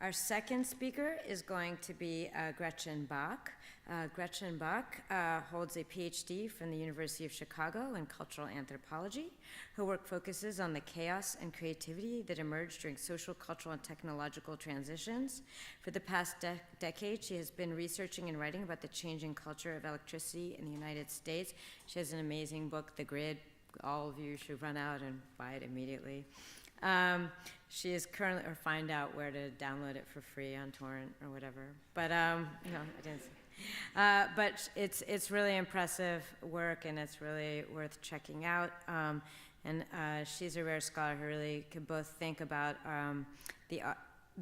Our second speaker is going to be Gretchen Bach. Gretchen Bach holds a PhD from the University of Chicago in cultural anthropology. Her work focuses on the chaos and creativity that emerged during social, cultural, and technological transitions. For the past decade, she has been researching and writing about the changing culture of electricity in the United States. She has an amazing book, The Grid. All of you should run out and buy it immediately. She is currently, or find out where to download it for free on torrent or whatever. But no, I didn't. But it's really impressive work, and it's really worth checking out. And she's a rare scholar who really can both think about the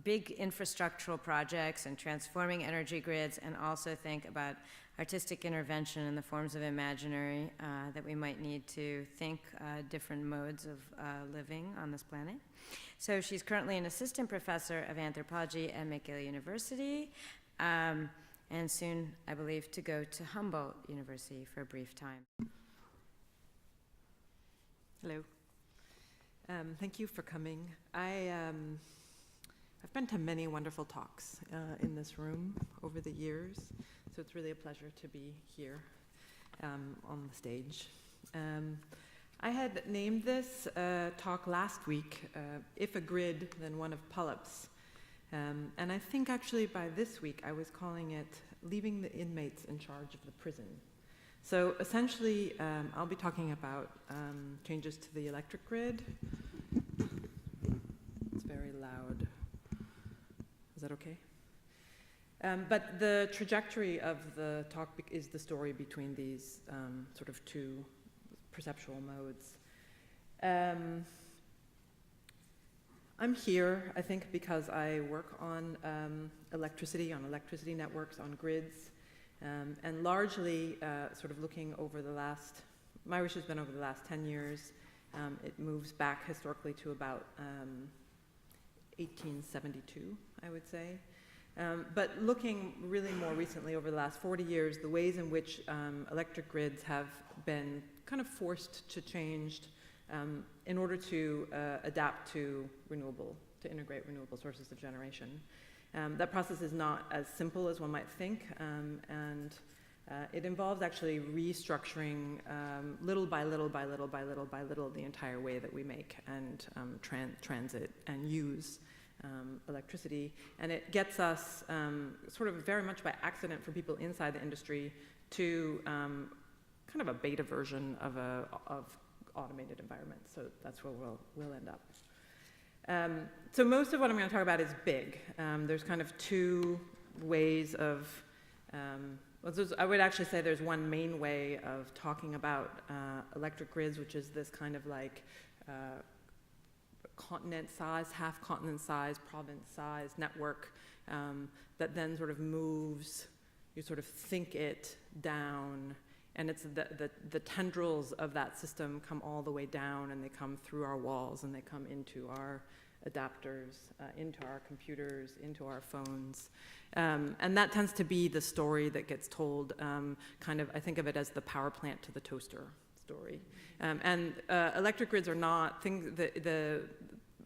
big infrastructural projects and transforming energy grids, and also think about artistic intervention in the forms of imaginary that we might need to think different modes of living on this planet. So she's currently an assistant professor of anthropology at McGill University, and soon, I believe, to go to Humboldt University for a brief time. Hello. Thank you for coming. I've been to many wonderful talks in this room over the years, so it's really a pleasure to be here on the stage. I had named this talk last week, If a Grid, Then One of Polyps. And I think actually by this week I was calling it Leaving the Inmates in Charge of the Prison. So essentially I'll be talking about changes to the electric grid. It's very loud. Is that okay? But the trajectory of the talk is the story between these sort of two perceptual modes. I'm here, I think, because I work on electricity networks, on grids, and largely sort of looking over the last, my research has been over the last 10 years. It moves back historically to about 1872, I would say. But looking really more recently over the last 40 years, the ways in which electric grids have been kind of forced to change in order to adapt to integrate renewable sources of generation. That process is not as simple as one might think, and it involves actually restructuring little by little the entire way that we make and transit and use electricity. And it gets us sort of very much by accident for people inside the industry to kind of a beta version of automated environment. So that's where we'll end up. So most of what I'm going to talk about is big. There's kind of two ways of, I would actually say there's one main way of talking about electric grids, which is this kind of like continent size, half continent size, province size network that then sort of moves, you sort of think it down, and it's the tendrils of that system come all the way down, and they come through our walls, and they come into our adapters, into our computers, into our phones. And that tends to be the story that gets told, kind of, I think of it as the power plant to the toaster story. And electric grids are not things, the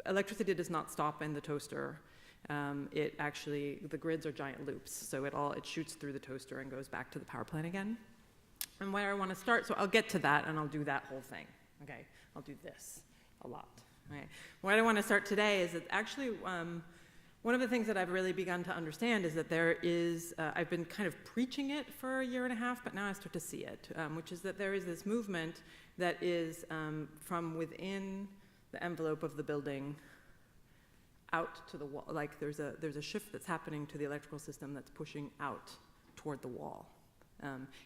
electricity does not stop in the toaster. It actually, the grids are giant loops, so it shoots through the toaster and goes back to the power plant again. And where I want to start, so I'll get to that and I'll do that whole thing, okay? I'll do this a lot, okay? Where I want to start today is that actually one of the things that I've really begun to understand is that there is, I've been kind of preaching it for a year and a half, but now I start to see it, which is that there is this movement that is from within the envelope of the building out to the wall. Like there's a shift that's happening to the electrical system that's pushing out toward the wall.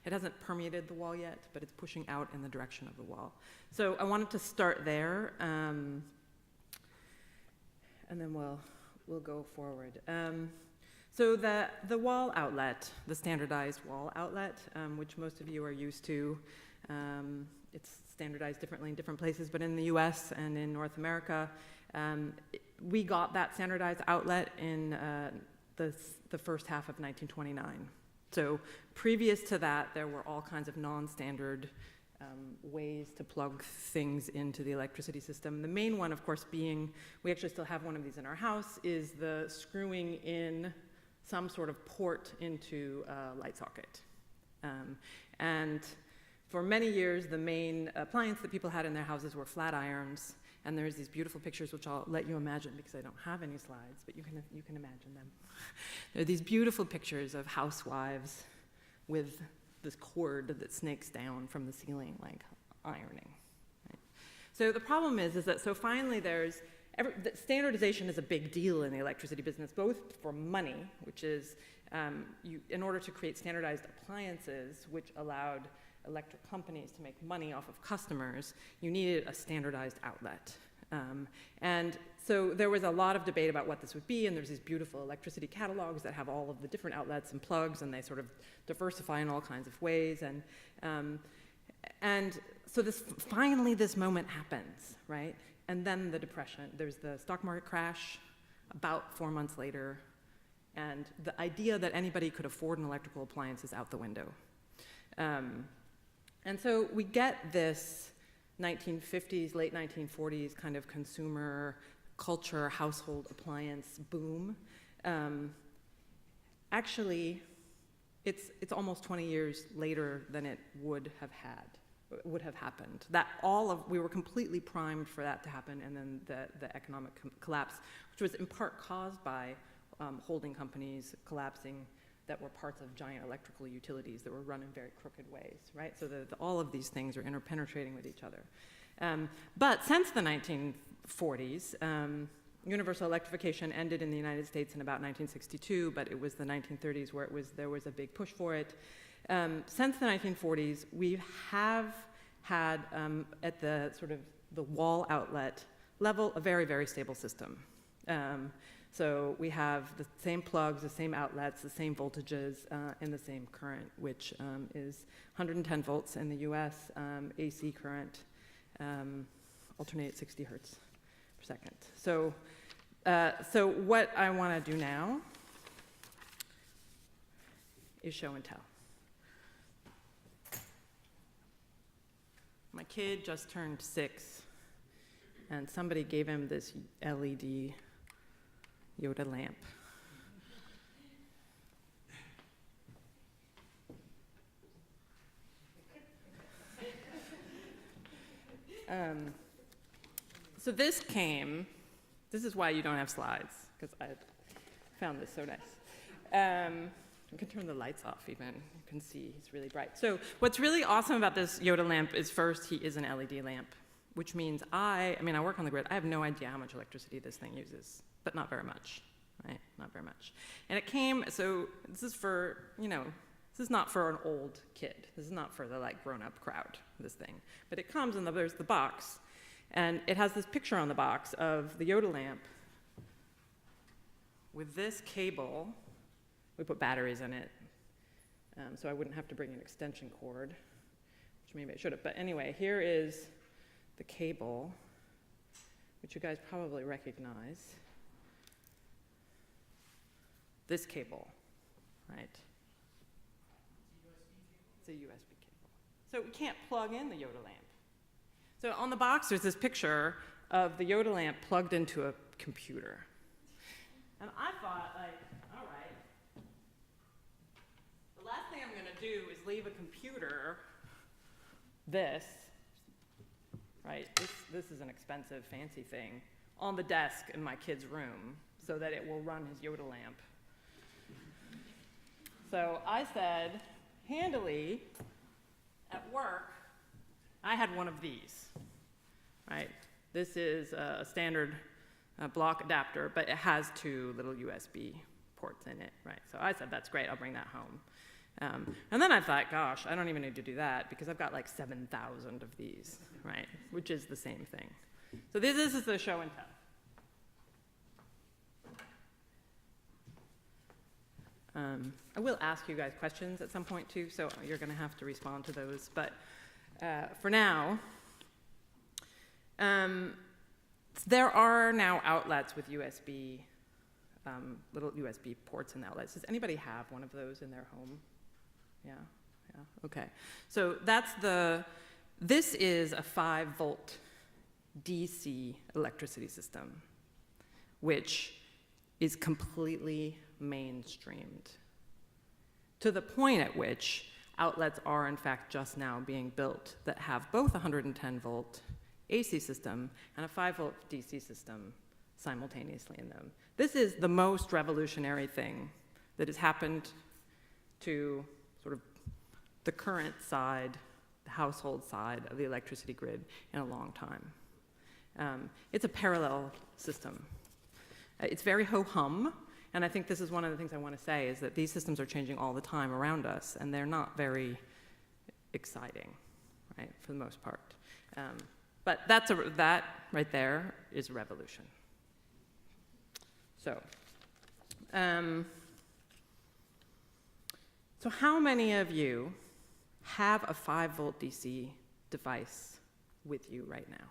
It hasn't permeated the wall yet, but it's pushing out in the direction of the wall. So I wanted to start there, and then we'll go forward. So the wall outlet, the standardized wall outlet, which most of you are used to, it's standardized differently in different places, but in the US and in North America, we got that standardized outlet in the first half of 1929. So previous to that, there were all kinds of non-standard ways to plug things into the electricity system. The main one, of course, being, we actually still have one of these in our house, is the screwing in some sort of port into a light socket. And for many years, the main appliance that people had in their houses were flat irons. And there's these beautiful pictures, which I'll let you imagine because I don't have any slides, but you can imagine them. There are these beautiful pictures of housewives with this cord that snakes down from the ceiling, like ironing. Right? So the problem is that so finally standardization is a big deal in the electricity business, both for money, which is in order to create standardized appliances, which allowed electric companies to make money off of customers, you needed a standardized outlet. And so there was a lot of debate about what this would be, and there's these beautiful electricity catalogs that have all of the different outlets and plugs, and they sort of diversify in all kinds of ways. And so finally this moment happens, right? And then the depression, there's the stock market crash about 4 months later, and the idea that anybody could afford an electrical appliance is out the window. And so we get this 1950s, late 1940s kind of consumer culture, household appliance boom. Actually, it's almost 20 years later than it would have happened. We were completely primed for that to happen, and then the economic collapse, which was in part caused by holding companies collapsing that were parts of giant electrical utilities that were run in very crooked ways, right? So all of these things are interpenetrating with each other. But since the 1940s, universal electrification ended in the United States in about 1962, but it was the 1930s where there was a big push for it. Since the 1940s, we have had, at the sort of the wall outlet level, a very, very stable system. So we have the same plugs, the same outlets, the same voltages, and the same current, which is 110 volts in the US, AC current, alternate 60 hertz per second. So what I want to do now is show and tell. My kid just turned 6, and somebody gave him this LED Yoda lamp. So this is why you don't have slides, because I found this so nice. You can turn the lights off even. You can see it's really bright. So what's really awesome about this Yoda lamp is first, he is an LED lamp, which means I work on the grid. I have no idea how much electricity this thing uses, but not very much, right? Not very much. And it came, so this is for, this is not for an old kid. This is not for the grown-up crowd, this thing. But it comes and there's the box, and it has this picture on the box of the Yoda lamp with this cable. We put batteries in it, so I wouldn't have to bring an extension cord, which maybe I should have. But anyway, here is the cable, which you guys probably recognize. This cable, right? It's a USB cable. So we can't plug in the Yoda lamp. So on the box, there's this picture of the Yoda lamp plugged into a computer. And I thought, all right, the last thing I'm going to do is leave a computer, right? This is an expensive, fancy thing, on the desk in my kid's room so that it will run his Yoda lamp. So I said, handily, at work, I had one of these, right? This is a standard block adapter, but it has 2 little USB ports in it, right? So I said, that's great, I'll bring that home. And then I thought, gosh, I don't even need to do that because I've got 7,000 of these, right? Which is the same thing. So this is the show and tell. I will ask you guys questions at some point too, so you're going to have to respond to those. But for now, there are now outlets with USB, little USB ports and outlets. Does anybody have one of those in their home? Yeah, okay. So that's the This is a 5-volt DC electricity system, which is completely mainstreamed, to the point at which outlets are in fact just now being built that have both a 110-volt AC system and a 5-volt DC system simultaneously in them. This is the most revolutionary thing that has happened to sort of the current side, the household side of the electricity grid in a long time. It's a parallel system. It's very ho-hum, and I think this is one of the things I want to say, is that these systems are changing all the time around us, and they're not very exciting, right, for the most part. But that right there is a revolution. So how many of you have a 5-volt DC device with you right now?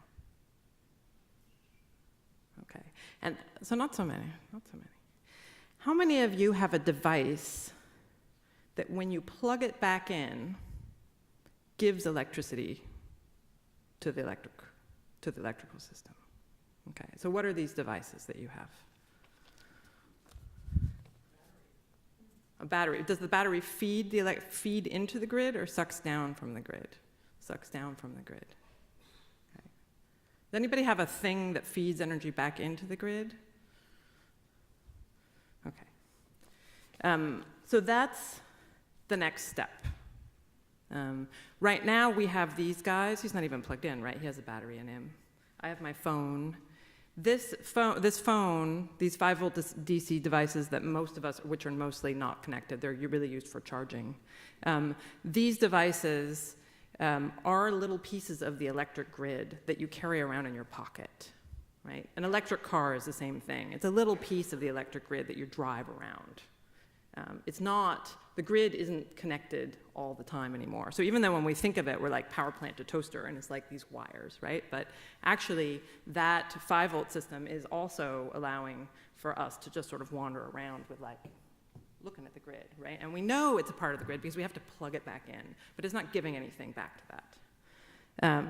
Okay, and so not so many. How many of you have a device that when you plug it back in, gives electricity to the electrical system? Okay, so what are these devices that you have? A battery. Does the battery feed into the grid, or sucks down from the grid? Sucks down from the grid. Okay. Does anybody have a thing that feeds energy back into the grid? Okay. So that's the next step. Right now we have these guys. He's not even plugged in, right? He has a battery in him. I have my phone. This phone, these 5-volt DC devices that most of us, which are mostly not connected, they're really used for charging. These devices are little pieces of the electric grid that you carry around in your pocket, right? An electric car is the same thing. It's a little piece of the electric grid that you drive around. The grid isn't connected all the time anymore. So even though when we think of it, we're like power plant to toaster, and it's like these wires, right? But actually, that 5-volt system is also allowing for us to just sort of wander around with like, looking at the grid, right? And we know it's a part of the grid because we have to plug it back in, but it's not giving anything back to that.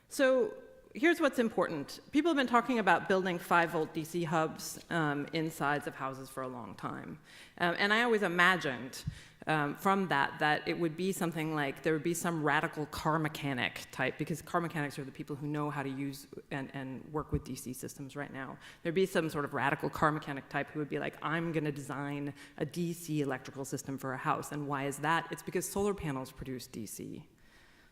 So here's what's important. People have been talking about building 5-volt DC hubs insides of houses for a long time. And I always imagined from that it would be something like there would be some radical car mechanic type, because car mechanics are the people who know how to use and work with DC systems right now. There'd be some sort of radical car mechanic type who would be like, I'm going to design a DC electrical system for a house. And why is that? It's because solar panels produce DC.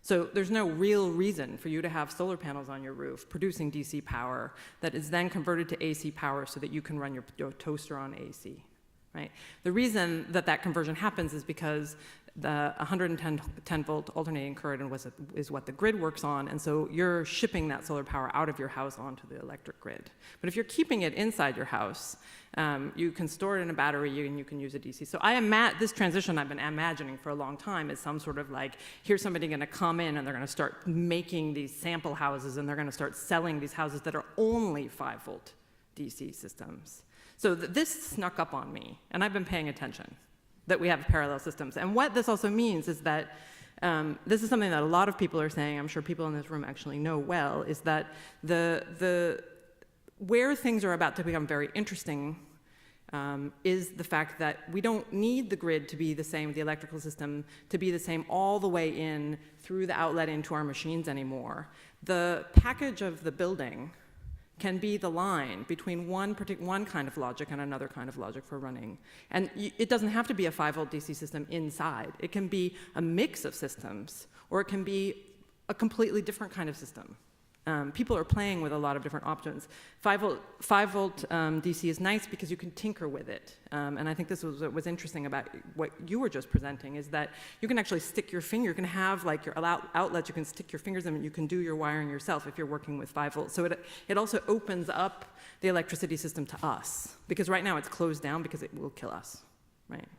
So there's no real reason for you to have solar panels on your roof producing DC power that is then converted to AC power so that you can run your toaster on AC, right? The reason that conversion happens is because the 110-volt alternating current is what the grid works on, and so you're shipping that solar power out of your house onto the electric grid. But if you're keeping it inside your house, you can store it in a battery and you can use a DC. So this transition I've been imagining for a long time is some sort of like, here's somebody going to come in and they're going to start making these sample houses, and they're going to start selling these houses that are only 5-volt DC systems. So this snuck up on me, and I've been paying attention, that we have parallel systems. And what this also means is that this is something that a lot of people are saying, I'm sure people in this room actually know well, is that where things are about to become very interesting is the fact that we don't need the grid to be the same, the electrical system to be the same all the way in through the outlet into our machines anymore. The package of the building can be the line between one kind of logic and another kind of logic for running. And it doesn't have to be a 5-volt DC system inside. It can be a mix of systems, or it can be a completely different kind of system. People are playing with a lot of different options. 5-volt DC is nice because you can tinker with it. And I think this was what was interesting about what you were just presenting, is that you can actually stick your finger. You can have like your outlets, you can stick your fingers in, and you can do your wiring yourself if you're working with 5 volts. So it also opens up the electricity system to us, because right now it's closed down because it will kill us, right?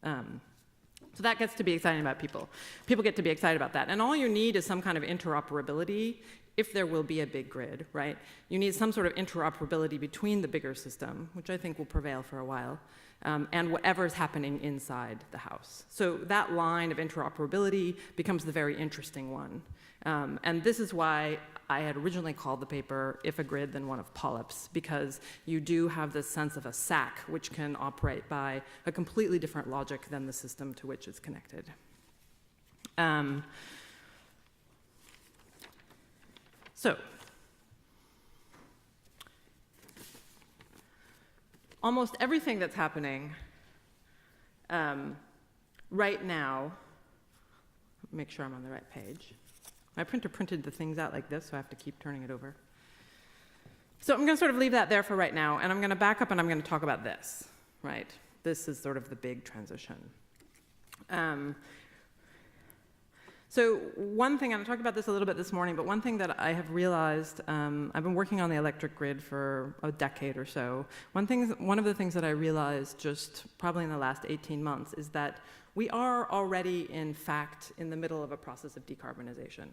So that gets to be exciting about people. People get to be excited about that. And all you need is some kind of interoperability if there will be a big grid, right, you need some sort of interoperability between the bigger system, which I think will prevail for a while, and whatever's happening inside the house. So that line of interoperability becomes the very interesting one. And this is why I had originally called the paper If a Grid, Then One of Polyps, because you do have this sense of a sac which can operate by a completely different logic than the system to which it's connected. So, almost everything that's happening right now, make sure I'm on the right page. My printer printed the things out like this, so I have to keep turning it over. So I'm going to sort of leave that there for right now, and I'm going to back up and I'm going to talk about this, right? This is sort of the big transition. So one thing, and I talked about this a little bit this morning, but one thing that I have realized, I've been working on the electric grid for a decade or so. One of the things that I realized just probably in the last 18 months is that we are already, in fact, in the middle of a process of decarbonization.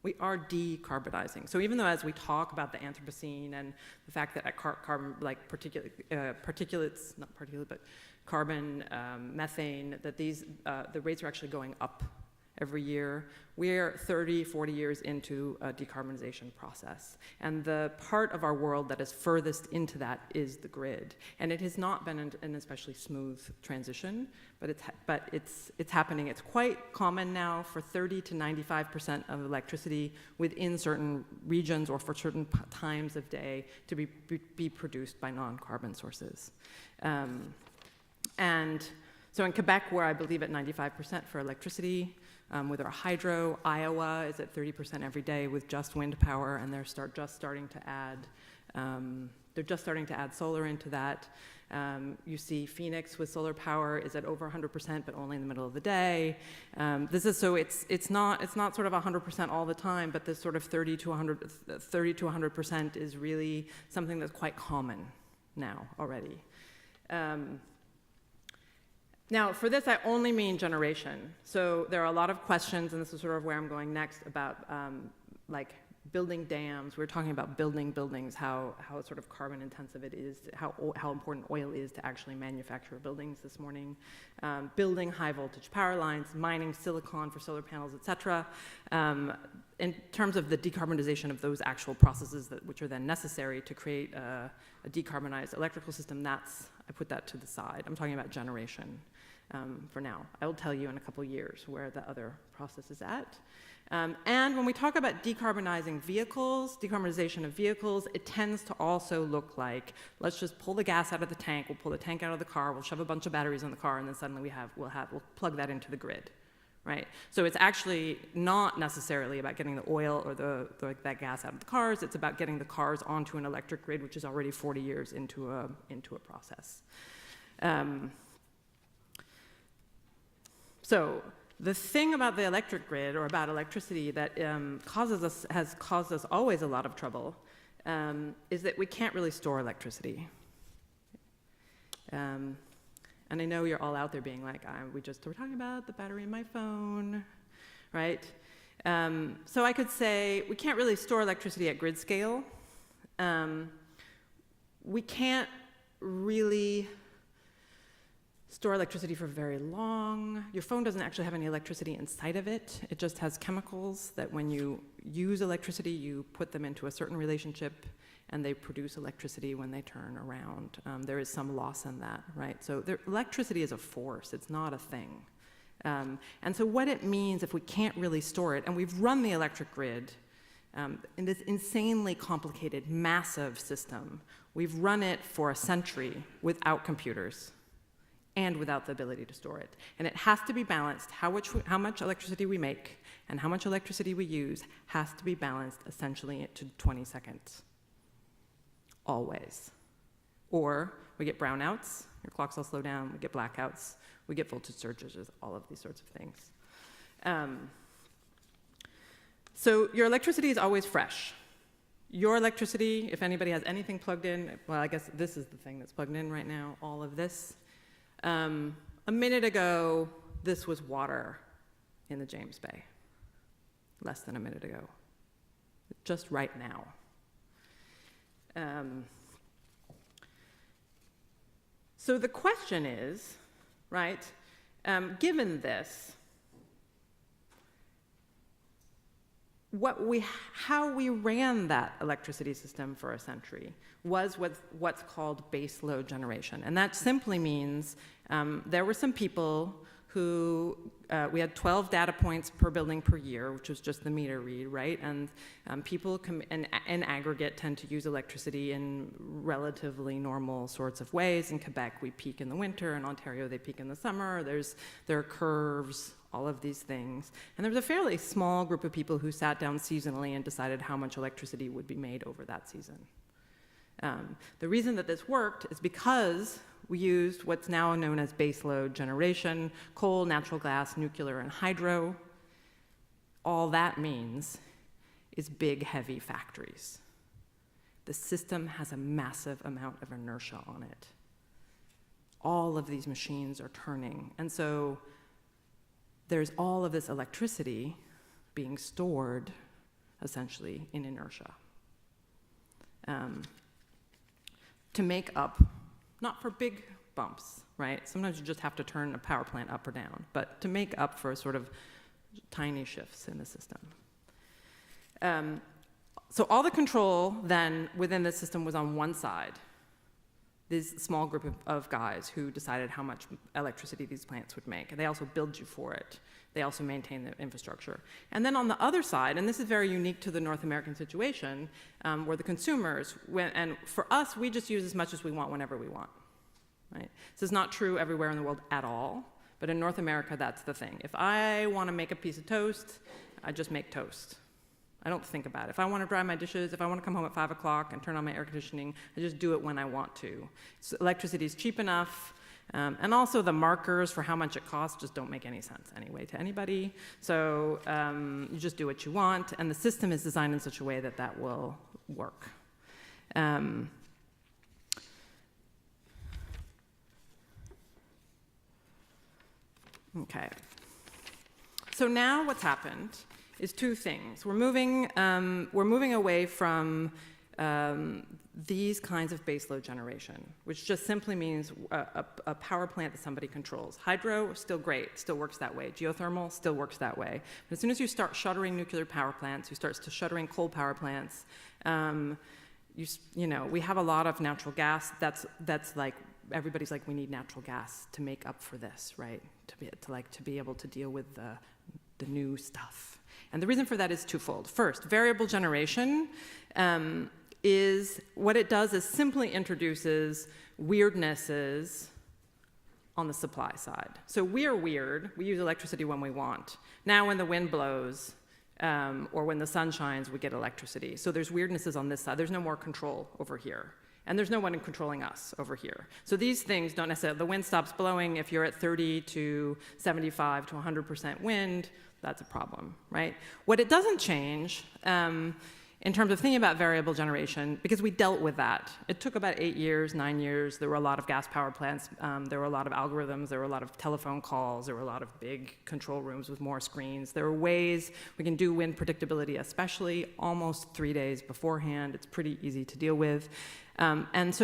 We are decarbonizing. So even though as we talk about the Anthropocene and the fact that carbon, like particulates, not particulate, but carbon, methane, that these, the rates are actually going up every year, we're 30, 40 years into a decarbonization process. And the part of our world that is furthest into that is the grid. And it has not been an especially smooth transition, but it's happening. It's quite common now for 30 to 95% of electricity within certain regions or for certain times of day to be produced by non-carbon sources. And so in Quebec, where I believe at 95% for electricity, with our hydro, Iowa is at 30% every day with just wind power, and they're just starting to add solar into that. You see Phoenix with solar power is at over 100%, but only in the middle of the day. It's not sort of 100% all the time, but this sort of 30 to 100% is really something that's quite common now already. Now, for this, I only mean generation. So there are a lot of questions, and this is sort of where I'm going next, about like building dams. We're talking about building buildings, how sort of carbon intensive it is, how important oil is to actually manufacture buildings this morning. Building high voltage power lines, mining silicon for solar panels, et cetera. In terms of the decarbonization of those actual processes which are then necessary to create a decarbonized electrical system, I put that to the side. I'm talking about generation for now. I will tell you in a couple years where the other process is at. And when we talk about decarbonization of vehicles, it tends to also look like, let's just pull the gas out of the tank, we'll pull the tank out of the car, we'll shove a bunch of batteries in the car, and then suddenly we'll plug that into the grid. Right? So it's actually not necessarily about getting the oil or that gas out of the cars. It's about getting the cars onto an electric grid, which is already 40 years into a process. So the thing about the electric grid or about electricity that has caused us always a lot of trouble is that we can't really store electricity. And I know you're all out there being like, we're talking about the battery in my phone, right? So I could say we can't really store electricity at grid scale. We can't really store electricity for very long. Your phone doesn't actually have any electricity inside of it. It just has chemicals that when you use electricity, you put them into a certain relationship and they produce electricity when they turn around. There is some loss in that, right? So electricity is a force, it's not a thing. And so what it means if we can't really store it, and we've run the electric grid in this insanely complicated, massive system, we've run it for a century without computers and without the ability to store it. And it has to be balanced. How much electricity we make and how much electricity we use has to be balanced essentially to 20 seconds. Always. Or we get brownouts, your clocks will slow down, we get blackouts, we get voltage surges, all of these sorts of things. So your electricity is always fresh. Your electricity, if anybody has anything plugged in, well, I guess this is the thing that's plugged in right now, all of this. A minute ago, this was water in the James Bay. Less than a minute ago. just right now. So the question is, right, given this, how we ran that electricity system for a century was with what's called baseload generation. And that simply means there were some people who, we had 12 data points per building per year, which was just the meter read, right? And people in aggregate tend to use electricity in relatively normal sorts of ways. In Quebec, we peak in the winter. In Ontario, they peak in the summer. There are curves, all of these things. And there was a fairly small group of people who sat down seasonally and decided how much electricity would be made over that season. The reason that this worked is because we used what's now known as baseload generation: coal, natural gas, nuclear, and hydro. All that means is big, heavy factories. The system has a massive amount of inertia on it. All of these machines are turning. And so there's all of this electricity being stored, essentially, in inertia. To make up, not for big bumps, right? Sometimes you just have to turn a power plant up or down, but to make up for sort of tiny shifts in the system. So all the control then within the system was on one side, this small group of guys who decided how much electricity these plants would make. And they also billed you for it. They also maintain the infrastructure. And then on the other side, and this is very unique to the North American situation, where the consumers, and for us, we just use as much as we want whenever we want, right? This is not true everywhere in the world at all, but in North America, that's the thing. If I want to make a piece of toast, I just make toast. I don't think about it. If I want to dry my dishes, if I want to come home at 5 o'clock and turn on my air conditioning, I just do it when I want to. So electricity is cheap enough, and also the markers for how much it costs just don't make any sense anyway to anybody. So you just do what you want, and the system is designed in such a way that that will work. Okay. So now what's happened is two things. We're moving away from these kinds of baseload generation, which just simply means a power plant that somebody controls. Hydro, still great, still works that way. Geothermal, still works that way. But as soon as you start shuttering nuclear power plants, you start shuttering coal power plants, you know, we have a lot of natural gas. That's like, everybody's like, we need natural gas to make up for this, right? To be able to deal with the new stuff. And the reason for that is twofold. First, variable generation is what it does is simply introduces weirdnesses on the supply side. So we are weird. We use electricity when we want. Now when the wind blows or when the sun shines, we get electricity. So there's weirdnesses on this side. There's no more control over here. And there's no one controlling us over here. So these things don't necessarily, the wind stops blowing if you're at 30 to 75 to 100% wind. That's a problem, right? What it doesn't change in terms of thinking about variable generation, because we dealt with that. It took about 8 years, 9 years. There were a lot of gas power plants. There were a lot of algorithms. There were a lot of telephone calls. There were a lot of big control rooms with more screens. There are ways we can do wind predictability, especially almost 3 days beforehand. It's pretty easy to deal with. And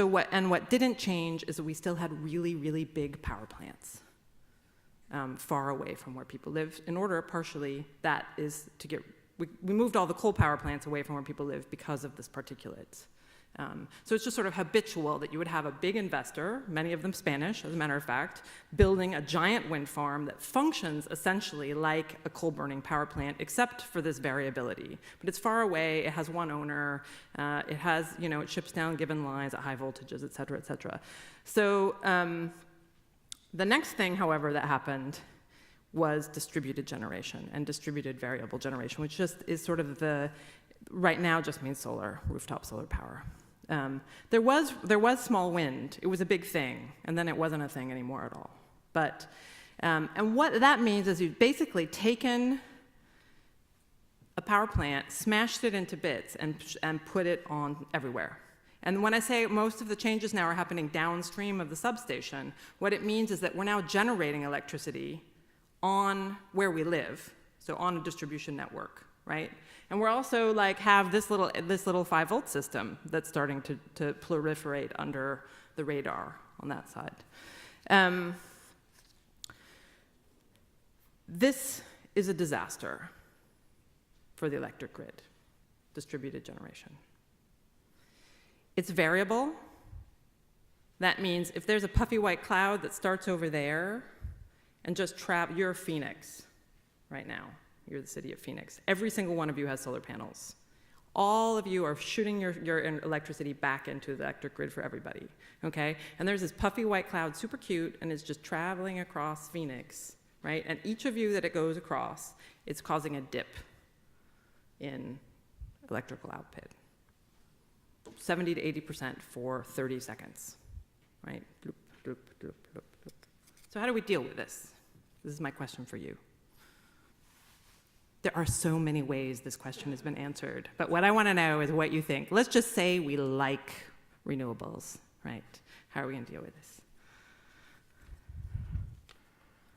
what didn't change is that we still had really, really big power plants. Far away from where people live, in order, partially, that is to get, we moved all the coal power plants away from where people live because of this particulates. So it's just sort of habitual that you would have a big investor, many of them Spanish, as a matter of fact, building a giant wind farm that functions essentially like a coal-burning power plant, except for this variability. But it's far away, it has one owner, it has, you know, it ships down given lines at high voltages, et cetera, et cetera. So, the next thing, however, that happened was distributed generation and distributed variable generation, which just is sort of right now just means solar, rooftop solar power. There was small wind. It was a big thing, and then it wasn't a thing anymore at all. But, and what that means is you've basically taken a power plant, smashed it into bits, and put it on everywhere. And when I say most of the changes now are happening downstream of the substation, what it means is that we're now generating electricity on where we live, so on a distribution network, right? And we're also like have this little 5-volt system that's starting to proliferate under the radar on that side. This is a disaster for the electric grid, distributed generation. It's variable. That means if there's a puffy white cloud that starts over there and just you're Phoenix right now. You're the city of Phoenix. Every single one of you has solar panels. All of you are shooting your electricity back into the electric grid for everybody, okay? And there's this puffy white cloud, super cute, and it's just traveling across Phoenix, right? And each of you that it goes across, it's causing a dip in electrical output. 70 to 80% for 30 seconds, right? Bloop, bloop, bloop, bloop, bloop. So how do we deal with this? This is my question for you. There are so many ways this question has been answered, but what I want to know is what you think. Let's just say we like renewables, right? How are we going to deal with this?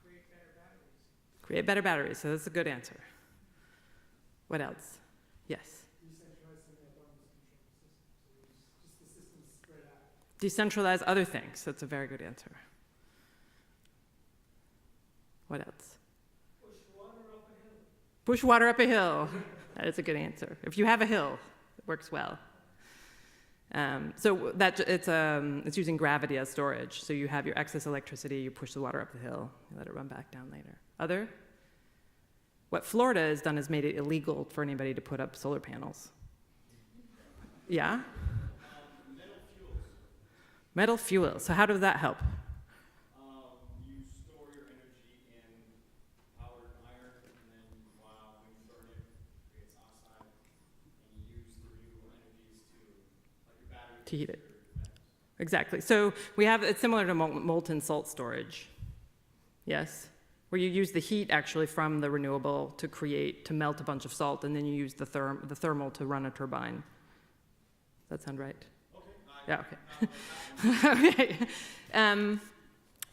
Create better batteries. Create better batteries, so that's a good answer. What else? Yes? Decentralize some of the autonomous control systems. So just the systems spread out. Decentralize other things, that's a very good answer. What else? Push water up a hill. That is a good answer. If you have a hill, it works well. So it's using gravity as storage. So you have your excess electricity, you push the water up the hill, you let it run back down later. Other? What Florida has done is made it illegal for anybody to put up solar panels. Yeah? Metal fuels. Metal fuels. So how does that help? You store your energy in powdered iron, and then when you burn it, it creates oxide, and you use the renewable energies to, like your battery, To heat it. your metals. Exactly. So it's similar to molten salt storage. Yes? Where you use the heat actually from the renewable to melt a bunch of salt, and then you use the thermal to run a turbine. Does that sound right? Okay. Yeah, okay. Okay.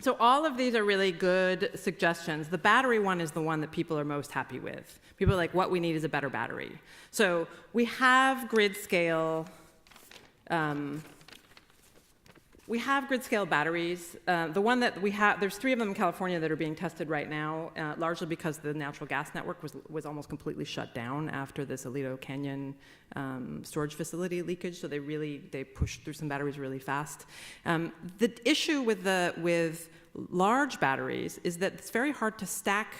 So all of these are really good suggestions. The battery one is the one that people are most happy with. People are like, what we need is a better battery. So we have grid scale batteries. The one that we have, there's 3 of them in California that are being tested right now, largely because the natural gas network was almost completely shut down after this Alito Canyon storage facility leakage, so they pushed through some batteries really fast. The issue with large batteries is that it's very hard to stack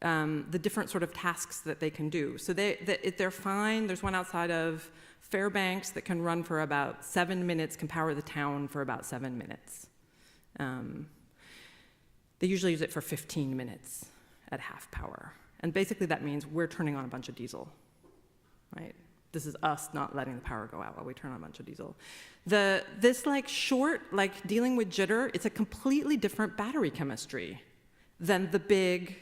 the different sort of tasks that they can do. So they're fine. There's one outside of Fairbanks that can run for about 7 minutes, can power the town for about 7 minutes. They usually use it for 15 minutes at half power. And basically that means we're turning on a bunch of diesel, right? This is us not letting the power go out while we turn on a bunch of diesel. This dealing with jitter, it's a completely different battery chemistry than the big,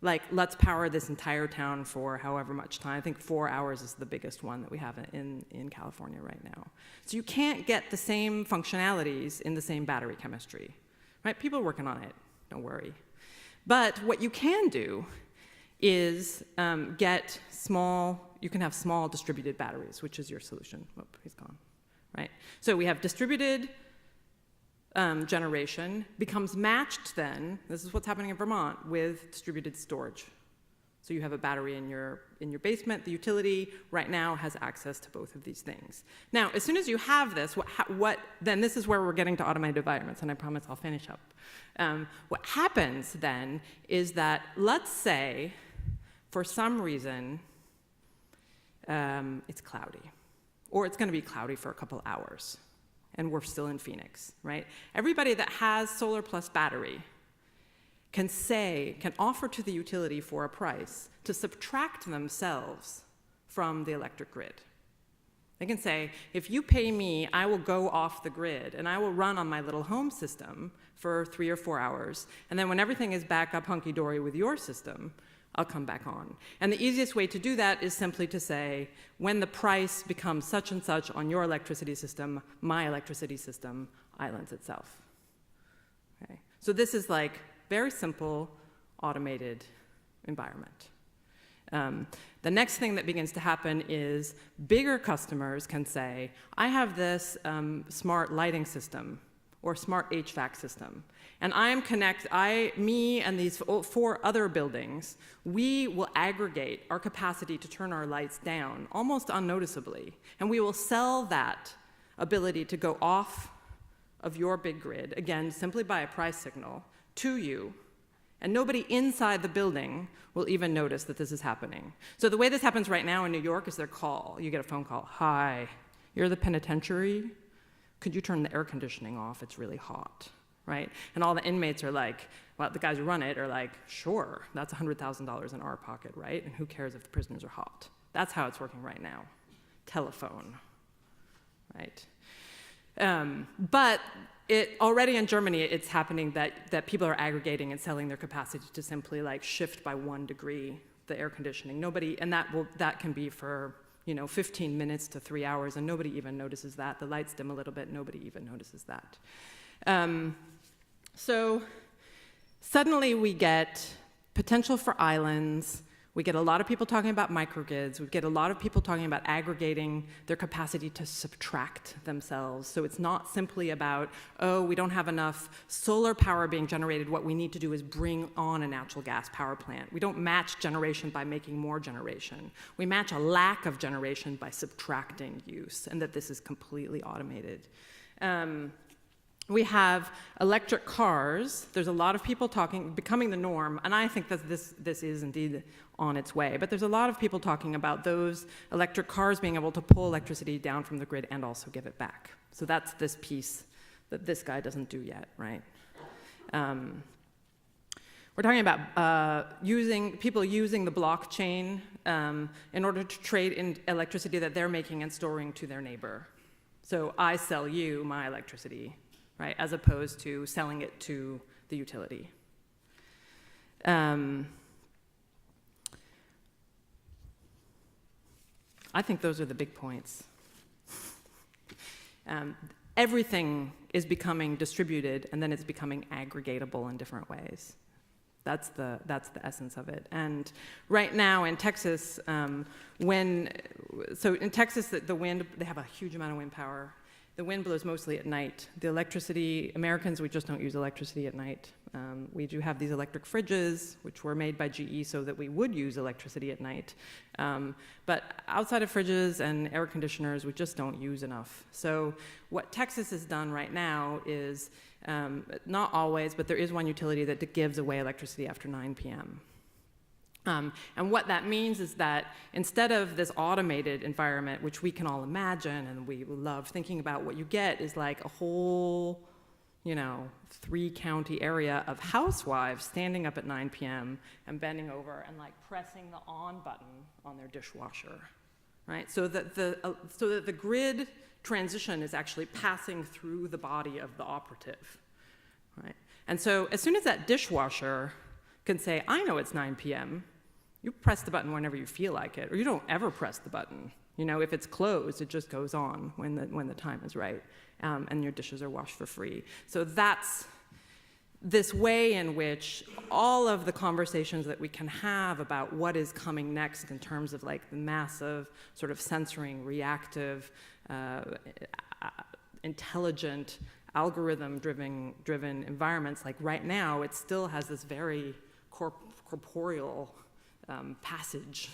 let's power this entire town for however much time. I think 4 hours is the biggest one that we have in California right now. So you can't get the same functionalities in the same battery chemistry, right? People are working on it, don't worry. But what you can do is you can have small distributed batteries, which is your solution. Oh, he's gone, right? So we have distributed generation becomes matched then, this is what's happening in Vermont, with distributed storage. So you have a battery in your basement. The utility right now has access to both of these things. Now, as soon as you have this, then this is where we're getting to automated environments, and I promise I'll finish up. What happens then is that, let's say, for some reason, it's cloudy, or it's going to be cloudy for a couple hours, and we're still in Phoenix, right? Everybody that has solar plus battery can offer to the utility for a price to subtract themselves from the electric grid. They can say, if you pay me, I will go off the grid, and I will run on my little home system for 3 or 4 hours, and then when everything is back up hunky-dory with your system, I'll come back on. And the easiest way to do that is simply to say, when the price becomes such and such on your electricity system, my electricity system islands itself. Okay? So this is very simple, automated environment. The next thing that begins to happen is bigger customers can say, I have this smart lighting system or smart HVAC system, and me and these 4 other buildings, we will aggregate our capacity to turn our lights down almost unnoticeably, and we will sell that ability to go off of your big grid, again, simply by a price signal, to you, and nobody inside the building will even notice that this is happening. So the way this happens right now in New York is you get a phone call, hi, you're the penitentiary? Could you turn the air conditioning off? It's really hot, right? And all the inmates are like, well, the guys who run it are like, sure, that's $100,000 in our pocket, right? And who cares if the prisoners are hot? That's how it's working right now. Telephone, right? But already in Germany, it's happening that people are aggregating and selling their capacity to simply like shift by 1 degree the air conditioning. That can be for 15 minutes to 3 hours, and nobody even notices that. The lights dim a little bit, nobody even notices that. So suddenly we get potential for islands. We get a lot of people talking about microgrids. We get a lot of people talking about aggregating their capacity to subtract themselves. So it's not simply about, oh, we don't have enough solar power being generated. What we need to do is bring on a natural gas power plant. We don't match generation by making more generation. We match a lack of generation by subtracting use, and that this is completely automated. We have electric cars. There's a lot of people becoming the norm, and I think that this is indeed on its way. But there's a lot of people talking about those electric cars being able to pull electricity down from the grid and also give it back. So that's this piece that this guy doesn't do yet, right? We're talking about people using the blockchain in order to trade in electricity that they're making and storing to their neighbor. So I sell you my electricity, right, as opposed to selling it to the utility. I think those are the big points. Everything is becoming distributed, and then it's becoming aggregatable in different ways. That's the essence of it. And right now in Texas, in Texas, the wind, they have a huge amount of wind power. The wind blows mostly at night. The electricity, Americans, we just don't use electricity at night. We do have these electric fridges, which were made by GE so that we would use electricity at night. But outside of fridges and air conditioners, we just don't use enough. So what Texas has done right now is, not always, but there is one utility that gives away electricity after 9 p.m. And what that means is that instead of this automated environment, which we can all imagine and we love thinking about, what you get is like a whole, 3-county area of housewives standing up at 9 p.m. and bending over and like pressing the on button on their dishwasher, right? So that the grid transition is actually passing through the body of the operative, right? And so as soon as that dishwasher can say, I know it's 9 p.m., you press the button whenever you feel like it, or you don't ever press the button. If it's closed, it just goes on when the time is right, and your dishes are washed for free. So that's this way in which all of the conversations that we can have about what is coming next in terms of like the massive sort of censoring, reactive, intelligent, algorithm-driven environments, like right now, it still has this very corporeal passage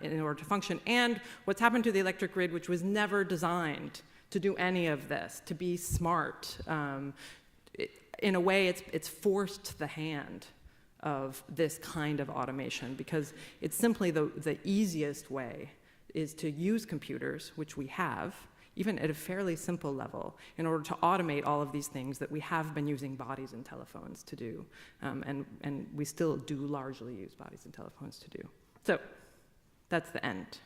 in order to function. And what's happened to the electric grid, which was never designed to do any of this, to be smart, in a way, it's forced the hand of this kind of automation, because it's simply the easiest way is to use computers, which we have, even at a fairly simple level, in order to automate all of these things that we have been using bodies and telephones to do, and we still do largely use bodies and telephones to do. So that's the end.